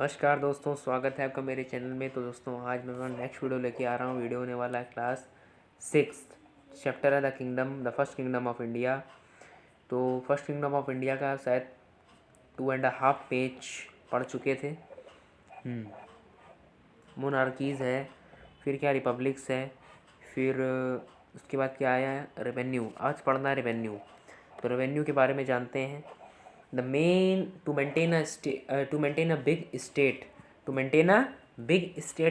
नमस्कार दोस्तों, स्वागत है आपका मेरे चैनल में। तो दोस्तों आज मैं नेक्स्ट वीडियो लेके आ रहा हूँ। वीडियो होने वाला है क्लास 6 चैप्टर है the first kingdom of India. तो फर्स्ट किंगडम ऑफ इंडिया का शायद 2.5 पेज पढ़ चुके थे। मोनार्कीज़ है, फिर क्या रिपब्लिक्स है, फिर उसके बाद क्या आया है रेवेन्यू। आज पढ़ना है रेवेन्यू। तो रेवेन्यू के बारे में जानते हैं। The main to maintain a big state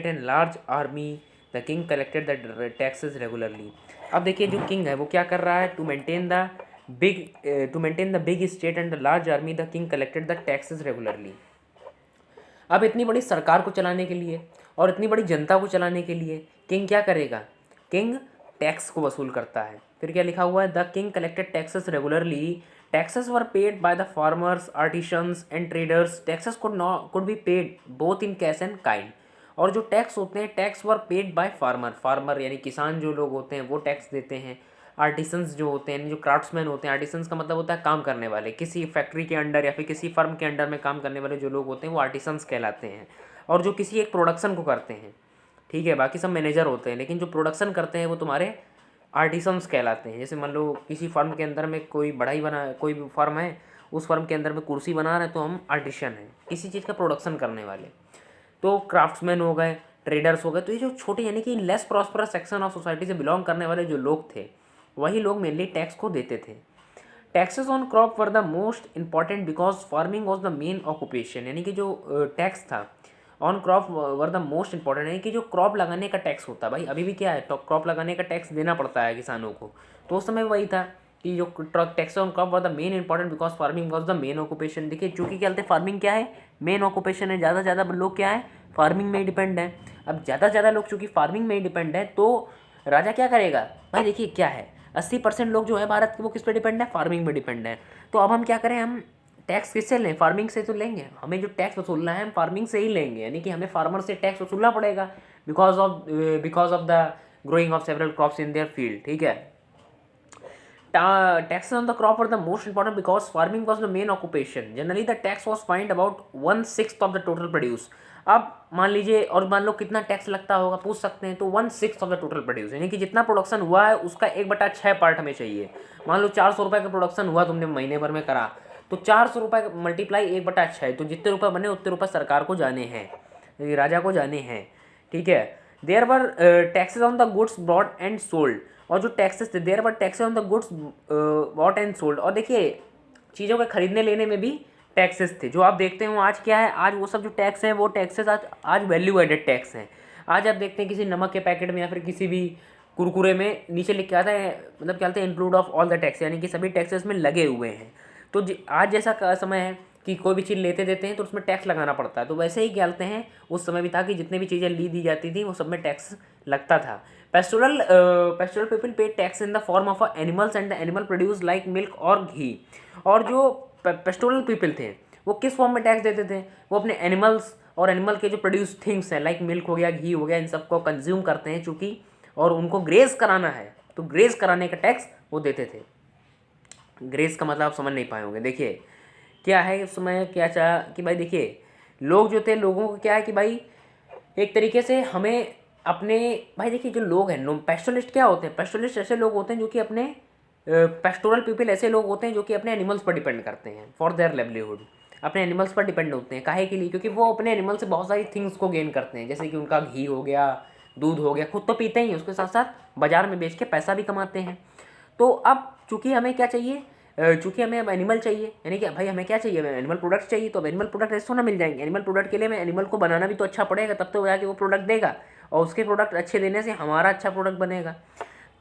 and large army, the king collected the taxes regularly. अब देखिए जो किंग है वो क्या कर रहा है, to maintain the big state and the large army the king collected the taxes regularly. अब इतनी बड़ी सरकार को चलाने के लिए और इतनी बड़ी जनता को चलाने के लिए किंग क्या करेगा, किंग टैक्स को वसूल करता है। फिर क्या लिखा हुआ है, the king collected taxes regularly, taxes were paid by the farmers, artisans and traders. Taxes could be paid both in cash and kind. और जो टैक्स होते हैं, tax were paid by farmer यानी किसान जो लोग होते हैं वो टैक्स देते हैं। आर्टिसंस जो होते हैं, जो क्राफ्ट्समैन होते हैं, आर्टिसंस का मतलब होता है काम करने वाले, किसी फैक्ट्री के अंडर या फिर किसी फर्म के अंडर में काम करने वाले जो लोग होते हैं वो आर्टिसंस कहलाते हैं। और जो किसी एक प्रोडक्शन को करते हैं, ठीक है, बाकी सब मैनेजर होते हैं, लेकिन जो प्रोडक्शन करते हैं वो तुम्हारे आर्टिसंस कहलाते हैं। जैसे मान लो किसी फर्म के अंदर में कोई कोई फर्म है, उस फर्म के अंदर में कुर्सी बना रहे हैं तो हम आर्टिशन हैं, किसी चीज़ का प्रोडक्शन करने वाले। तो क्राफ्ट्समैन हो गए, ट्रेडर्स हो गए। तो ये जो छोटे यानी कि less prosperous section of society से बिलोंग करने वाले जो लोग थे, वही लोग मेनली टैक्स को देते थे। Taxes on crop were the most important because farming was the main occupation. यानी कि जो टैक्स था on crop were the most important, यानी कि जो क्रॉप लगाने का टैक्स होता है, भाई अभी भी क्या है, तो क्रॉप लगाने का टैक्स देना पड़ता है किसानों को। तो उस समय वही था कि जो tax on crop were the main important because farming was the main occupation. देखिए चूँकि क्या बोलते हैं, फार्मिंग क्या है, मेन ऑक्यूपेशन है। ज़्यादा से ज़्यादा लोग क्या है, फार्मिंग में ही डिपेंड है। अब ज़्यादा से ज़्यादा लोग चूँकि फार्मिंग में ही डिपेंड है तो राजा क्या करेगा, भाई देखिए क्या है, 80% लोग जो है भारत के वो किस पे डिपेंड है, फार्मिंग पे डिपेंड है। तो अब हम क्या करें, हम टैक्स किससे लें, फार्मिंग से तो लेंगे। हमें जो टैक्स वसूलना है हम फार्मिंग से ही लेंगे, यानी कि हमें फार्मर से टैक्स वसूलना पड़ेगा because of the growing of several crops in their field. ठीक है, taxes on the crop were the most important because farming was the main occupation. Generally the tax was fined about 1/6 of the total produce. अब मान लीजिए, और मान लो कितना tax लगता होगा पूछ सकते हैं, तो 1/6 ऑफ द टोटल प्रोड्यूस, यानी कि जितना प्रोडक्शन हुआ है उसका 1/6 पार्ट हमें चाहिए। मान लो 400 रुपये का प्रोडक्शन हुआ, तुमने महीने भर में करा, तो 400 रुपये मल्टीप्लाई 1/6, तो जितने रुपये बने उतने रुपये सरकार को जाने हैं, राजा को जाने हैं। ठीक है, there were taxes on the goods bought and sold. और जो टैक्सेस थे, there were taxes on the goods bought and sold. और देखिए चीज़ों के खरीदने लेने में भी टैक्सेस थे। जो आप देखते हो आज क्या है, आज वो सब जो टैक्स हैं वो टैक्सेस आज वैल्यू एडेड टैक्स हैं। आज आप देखते हैं किसी नमक के पैकेट में या फिर किसी भी कुरकुरे में नीचे लिख के आता है, मतलब क्या बोलते हैं, include of all the tax, यानी कि सभी टैक्सेस में लगे हुए हैं। तो आज जैसा समय है कि कोई भी चीज़ लेते देते हैं तो उसमें टैक्स लगाना पड़ता है, तो वैसे ही क्या बोलते हैं उस समय भी था कि जितने भी चीज़ें दी जाती थी वो सब में टैक्स लगता था। पेस्टोरल पीपल पे tax in the form of animals and the animal produce like milk और घी। और जो पेस्टोरल पीपल थे वो किस फॉर्म में टैक्स देते थे, वो अपने एनिमल्स और एनिमल के जो प्रोड्यूस थिंग्स हैं लाइक मिल्क हो गया, घी हो गया, इन सबको कंज्यूम करते हैं चूँकि, और उनको ग्रेज कराना है तो ग्रेज कराने का टैक्स वो देते थे। ग्रेज का मतलब आप समझ नहीं पाए होंगे। देखिए क्या है उस समय, क्या चाहा कि भाई देखिए लोग जो थे, लोगों को क्या है कि भाई एक तरीके से हमें अपने, भाई देखिए जो लोग हैं पेस्टोरलिस्ट क्या होते हैं, पेस्टोरलिस्ट ऐसे लोग होते हैं जो कि अपने पेस्टोरल पीपल ऐसे लोग होते हैं जो कि अपने एनिमल्स पर डिपेंड करते हैं फॉर देयर लाइवलीहुड। अपने एनिमल्स पर डिपेंड होते हैं, काहे के लिए, क्योंकि वो अपने एनिमल से बहुत सारी थिंग्स को गेन करते हैं, जैसे कि उनका घी हो गया, दूध हो गया, खुद तो पीते ही, उसके साथ साथ बाजार में बेच के पैसा भी कमाते हैं। तो अब चूँकि हमें क्या चाहिए, चूँकि हमें अब एनिमल चाहिए, यानी कि भाई हमें क्या चाहिए, हमें एनिमल प्रोडक्ट्स चाहिए। तो अब एनिमल प्रोडक्ट ऐसे ना मिल जाएंगे, एनिमल प्रोडक्ट के लिए हमें एनिमल को बनाना भी तो अच्छा पड़ेगा, तब तो जाके वो प्रोडक्ट देगा, और उसके प्रोडक्ट अच्छे देने से हमारा अच्छा प्रोडक्ट बनेगा।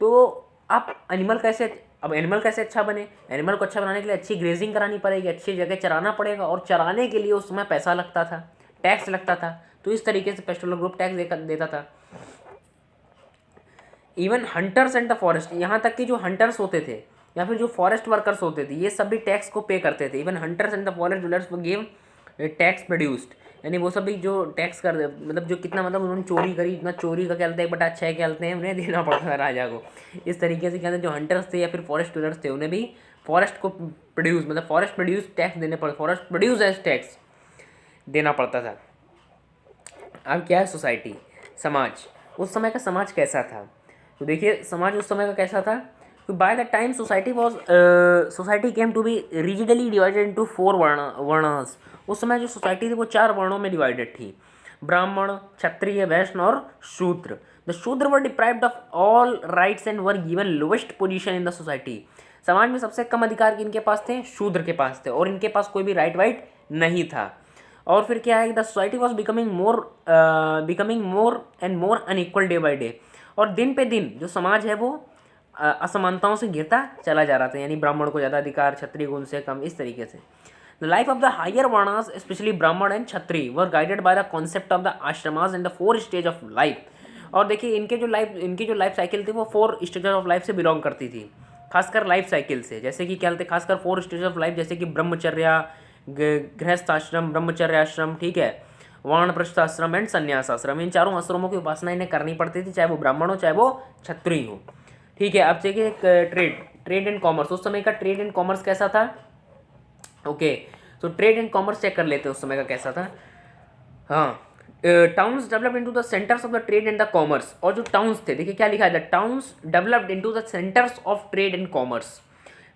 तो अब एनिमल कैसे अच्छा बने, एनिमल को अच्छा बनाने के लिए अच्छी ग्रेजिंग करानी पड़ेगी, अच्छी जगह चराना पड़ेगा, और चराने के लिए उस समय पैसा लगता था, टैक्स लगता था। तो इस तरीके से पेस्टोरल ग्रुप टैक्स देता था। Even hunters and the forest, यहाँ तक कि जो हंटर्स होते थे या फिर जो फॉरेस्ट वर्कर्स होते थे, ये सभी टैक्स को पे करते थे। Even hunters and the forest dealers give tax produced, यानी वो सभी जो टैक्स कर, मतलब जो कितना, मतलब उन्होंने चोरी करी, इतना चोरी का कहते हैं 1/6 कहते हैं, उन्हें देना पड़ता था राजा को। इस तरीके से कहते हैं जो हंटर्स थे या फिर फॉरेस्ट डीलर्स थे उन्हें भी फॉरेस्ट को प्रोड्यूस, मतलब फॉरेस्ट प्रोड्यूस टैक्स देने पड़े, फॉरेस्ट प्रोड्यूस एज टैक्स देना पड़ता था। अब क्या है सोसाइटी, समाज। उस समय का समाज कैसा था? तो देखिए समाज उस समय का कैसा था, तो by the time society came to be rigidly divided into 4 वर्णास। उस समय जो सोसाइटी थी वो 4 वर्णों में डिवाइडेड थी, ब्राह्मण, क्षत्रिय, वैश्य और Shudra. The Shudra were deprived of all rights and were given lowest position in the society. समाज में सबसे कम अधिकार इनके पास थे, शूद्र के पास थे, और इनके पास कोई भी राइट वाइट नहीं था। और फिर क्या है, the society was becoming more and more unequal day by day. और दिन पे दिन जो समाज है वो असमानताओं से घिरता चला जा रहा था, यानी ब्राह्मण को ज़्यादा अधिकार, क्षत्रिय को उनसे कम, इस तरीके से। The life of the higher varnas specially Brahman and Kshatriya were guided by the concept of the ashramas and the 4 stage of life. और देखिए इनकी जो लाइफ साइकिल थी वो 4 स्टेज ऑफ लाइफ से बिलोंग करती थी, खासकर लाइफ साइकिल से। जैसे कि क्या होते, खासकर 4 स्टेज ऑफ लाइफ, जैसे कि ब्रह्मचर्या, गृहस्थ आश्रम, ब्रह्मचर्य आश्रम, ठीक है, वानप्रस्थ आश्रम एंड संन्यास आश्रम। इन चारों आश्रमों की उपासना इन्हें करनी पड़ती थी, चाहे वो ब्राह्मण हो चाहे वो क्षत्रिय हो, ठीक है। अब देखिए ट्रेड एंड कॉमर्स। उस समय का ट्रेड एंड कॉमर्स कैसा था? ओके, तो ट्रेड एंड कॉमर्स चेक कर लेते हैं उस समय का कैसा था। हाँ, towns developed into the centres of the trade and the commerce. और जो टाउन्स थे, देखिए क्या लिखा है, the towns developed into the centres of trade and commerce.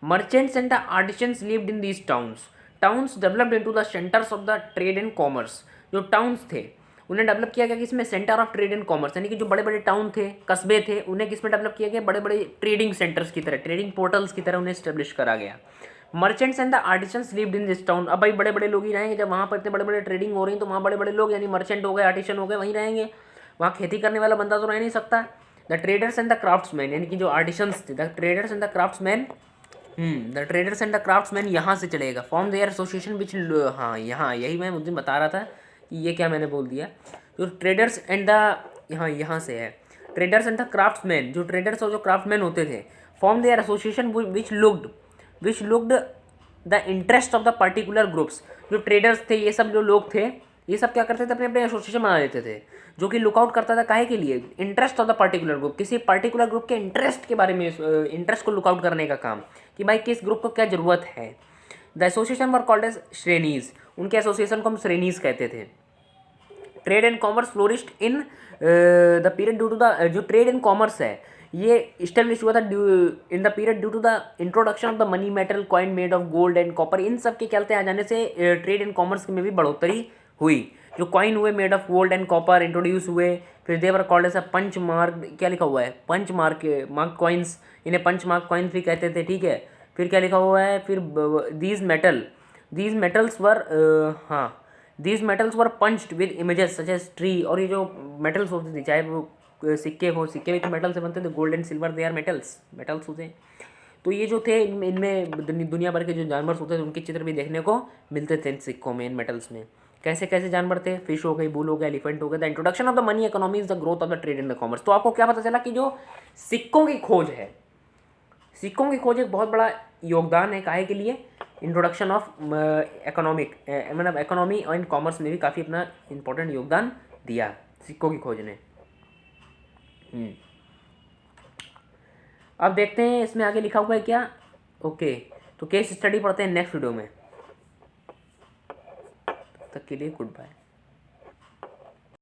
Merchants and the artisans lived in these towns. Towns developed into the centres of the trade and commerce. जो towns थे उन्हें डेवलप किया गया किसमें? Centre of trade and commerce, यानी कि जो बड़े बड़े टाउन थे, कस्बे थे, उन्हें किसमें डेवलप किया गया? बड़े बड़े ट्रेडिंग सेंटर्स की तरह, ट्रेडिंग पोर्टल्स की तरह उन्हें स्टेब्लिश करा गया। Merchants and the artisans lived in this town. अब भाई बड़े बड़े लोग ही रहेंगे, जब वहाँ पर इतने बड़े बड़े ट्रेडिंग हो रही है तो वहाँ बड़े बड़े लोग यानी मर्चेंट हो गए, आर्टिसन हो गए, वहीं रहेंगे। वहाँ खेती करने वाला बंदा तो रह नहीं सकता। The traders and the craftsman, यानी कि जो आर्टिसंस थे, the traders and the craftsman, the traders and the craftsman यहाँ से चलेगा। फॉर्म देयर एसोसिएशन विच, हाँ यहाँ यही मैं मुझे बता रहा था कि ये क्या मैंने बोल दिया। जो ट्रेडर्स एंड द, यहाँ से है, ट्रेडर्स एंड द क्राफ्ट्समैन, जो ट्रेडर्स और जो क्राफ्टमैन होते थे, form their association which looked the interest of the particular groups. जो ट्रेडर्स थे, ये सब जो लोग थे, ये सब क्या करते थे, अपने अपने एसोसिएशन बना लेते थे, जो कि लुकआउट करता था काहे के लिए? Interest of the particular group, किसी पर्टिकुलर ग्रुप के इंटरेस्ट के बारे में, इंटरेस्ट को लुकआउट करने का काम, कि भाई किस ग्रुप को क्या जरूरत है। The association they were called as shrenis, उनके एसोसिएशन को हम श्रेणीज कहते थे। Trade and commerce flourished in the period due to the, जो ट्रेड एंड कॉमर्स है ये इस्टेब्लिश हुआ था in the period due to the introduction of the money metal coin made of gold and copper. इन सब के चलते आ जाने से ट्रेड एंड कॉमर्स में भी बढ़ोतरी हुई। जो कॉइन हुए made of gold and copper introduce हुए, फिर they were called as a punch mark, क्या लिखा हुआ है, पंच मार्क कॉइन्स, इन्हें पंच मार्क कॉइन्स भी कहते थे, ठीक है। फिर क्या लिखा हुआ है, फिर these metals were punched with images such as tree. और ये जो मेटल्स होते थे, चाहे वो सिक्के भी तो मेटल से बनते थे, gold and silver they are metals होते हैं। तो ये जो थे इनमें दुनिया भर के जो जानवर होते थे उनके चित्र भी देखने को मिलते थे इन सिक्कों में, इन मेटल्स में। कैसे कैसे जानवर थे? फिश हो गई, बुल हो गया, एलिफेंट हो गया। The introduction of the money economy is the growth of the trade and the commerce. तो आपको क्या पता चला कि जो सिक्कों की खोज है, सिक्कों की खोज एक बहुत बड़ा योगदान है काहे के लिए? इंट्रोडक्शन ऑफ मतलब इकोनॉमी एंड कॉमर्स में भी काफ़ी अपना इंपॉर्टेंट योगदान दिया सिक्कों की खोज ने। अब देखते हैं इसमें आगे लिखा हुआ है क्या। ओके, तो केस स्टडी पढ़ते हैं नेक्स्ट वीडियो में। तब तक के लिए गुड बाय।